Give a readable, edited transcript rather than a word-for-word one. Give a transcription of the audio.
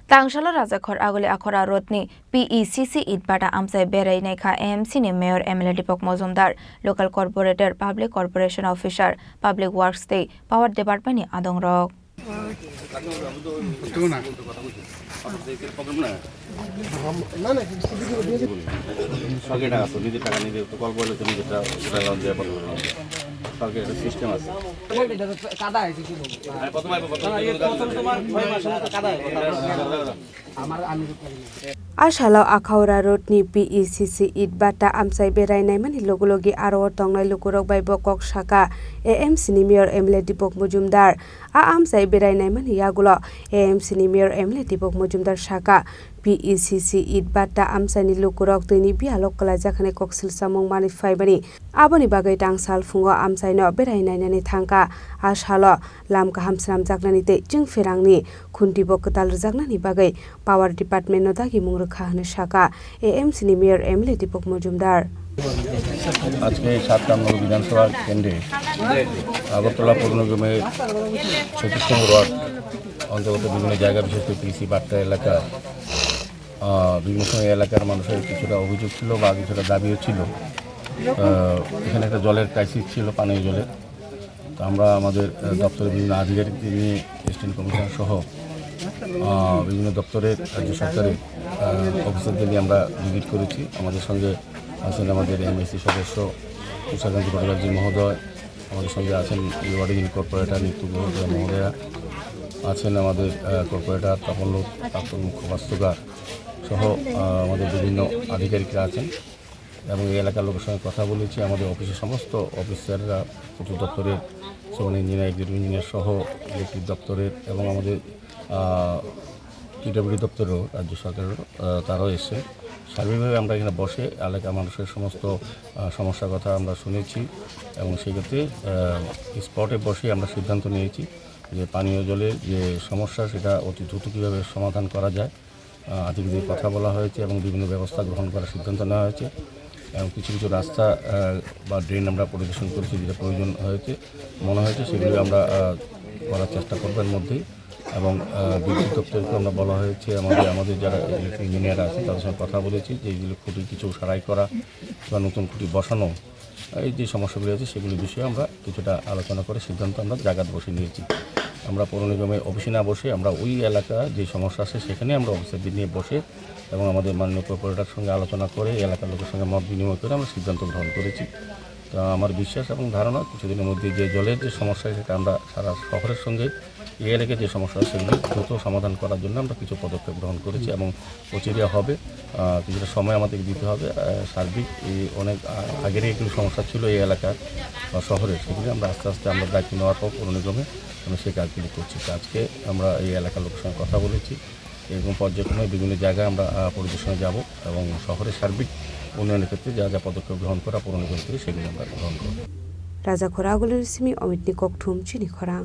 Tangsalo Raja Khorang Akhora Rotni PECC Bata Amchai Beraiwi AMC ni Mayor MLA Dipak Majumder Local Corporator Public Corporation Officer Public Works Day Power Department ni Adong Rok system আছে Asalo Akhora Rotni PECC Bata Amchai Beraiwi mani logi aro tongnai lukurok bai bokok saka AMC ni Mayor MLA Dipak Majumder Amchai Beraiwi mani yagulo AMC ni Mayor MLA Dipak Majumder saka PECC Bata Amchai ni lukurok tini bialok kalajakhane koksil samung mani faibani aboni bagai tangsal fungo Amchai no Beraiwi ni Thangkha asalo lam kaham sram jaknani te jing ferangni khunti boktal jaknani bagai Power Department no dagi mungrukha hane saka AMC ni Mayor MLA Dipak Majumder আজকে 7 নম্বর বিধানসভা কেন্দ্রে আগরতলা পৌর নিগমের 36 নম্বর word অন্তর্গত বিভিন্ন জায়গা বিশেষ করে পিসি বাট্টা এলাকা বিভিন্ন সময় এলাকার মানুষের কিছুটা অভিযোগ ছিল বা কিছুটা দাবিও ছিল এখানে একটা জলের ক্রাইসিস ছিল পানীয় জলের তো আমরা আমাদের দপ্তরের বিভিন্ন আধিকারিকদের নিয়ে স্টেট কমিশনার সহ বিভিন্ন দপ্তরের রাজ্য সরকারের অফিসারদের নিয়ে আমরা ভিজিট করেছি আমাদের সঙ্গে আছেন আমাদের AMC সদস্য তুষারকান্তি ভট্টাচার্য মহোদয় আমাদের সঙ্গে আছেন ওয়ার্ডিং কর্পোরেটর নিত্যু মহোদয়া আছেন আমাদের কর্পোরেটর তপন প্রাক্তন মুখ্য বাস্তুকার সহ আমাদের বিভিন্ন আধিকারিকরা আছেন এবং এই এলাকার লোকের সঙ্গে কথা বলেছি আমাদের অফিসের সমস্ত অফিসাররা প্রচুর দপ্তরের সিভিল ইঞ্জিনিয়ার এক্সিকিউটিভ ইঞ্জিনিয়ার সহ ইলেকট্রিক দপ্তরের এবং আমাদের পিডব্লিউডি দপ্তরেরও রাজ্য সরকারেরও তারাও এসে সার্বিকভাবে আমরা এখানে বসে এলাকার মানুষের সমস্ত সমস্যার কথা আমরা শুনেছি এবং সেক্ষেত্রে স্পটে বসে আমরা সিদ্ধান্ত নিয়েছি যে পানীয় জলের যে সমস্যা সেটা অতি দ্রুত কীভাবে সমাধান করা যায় আধিকারিকদের কথা বলা হয়েছে এবং বিভিন্ন ব্যবস্থা গ্রহণ করার সিদ্ধান্ত নেওয়া হয়েছে এবং কিছু কিছু রাস্তা বা ড্রেন আমরা পরিদর্শন করেছি যেটা প্রয়োজন হয়েছে মনে হয়েছে সেগুলি আমরা করার চেষ্টা করবো এর মধ্যেই এবং বিদ্যুৎ দপ্তরকে আমরা বলা হয়েছে আমাদের যারা ইলেকট্রিক ইঞ্জিনিয়ার আছে তাদের সঙ্গে কথা বলেছি যে এইগুলো খুঁটি কিছু সারাই করা বা নতুন খুঁটি বসানো এই যে সমস্যাগুলি আছে সেগুলির বিষয়ে আমরা কিছুটা আলোচনা করে সিদ্ধান্ত আমরা জায়গায় বসে নিয়েছি আমরা পৌর নিগমের অফিসে না বসে আমরা ওই এলাকা যে সমস্যা আছে সেখানে আমরা অফিসারদের নিয়ে বসে এবং আমাদের মাননীয় কর্পোরেটরের সঙ্গে আলোচনা করে এলাকার লোকের সঙ্গে মত বিনিময় করে আমরা সিদ্ধান্ত গ্রহণ করেছি তো আমার বিশ্বাস এবং ধারণা কিছুদিনের মধ্যে যে জলের যে সমস্যা সেটা আমরা সারা শহরের সঙ্গে এই এলাকায় যে সমস্যা সেগুলি দ্রুত সমাধান করার জন্য আমরা কিছু পদক্ষেপ গ্রহণ করেছি এবং প্রচেরিয়া হবে কিছুটা সময় আমাদেরকে দিতে হবে সার্বিক এই অনেক আগেরই এগুলো সমস্যা ছিল এই এলাকার বা শহরে সেগুলি আমরা আস্তে আস্তে আমরা দায়িত্ব নেওয়ার পর পৌর নিগমে আমরা সেই কাজগুলি করছি আজকে আমরা এই এলাকার লোকের সঙ্গে কথা বলেছি এরকম পর্যটনে বিভিন্ন জায়গায় আমরা পরিদর্শনে যাব এবং শহরের সার্বিক উন্নয়নের ক্ষেত্রে যা যা পদক্ষেপ গ্রহণ করা পৌর নিগম থেকে সেগুলি আমরা গ্রহণ করব রাজা খোরাগুলির সিমি অমিত নিকক ঠুম চিনি খরাং।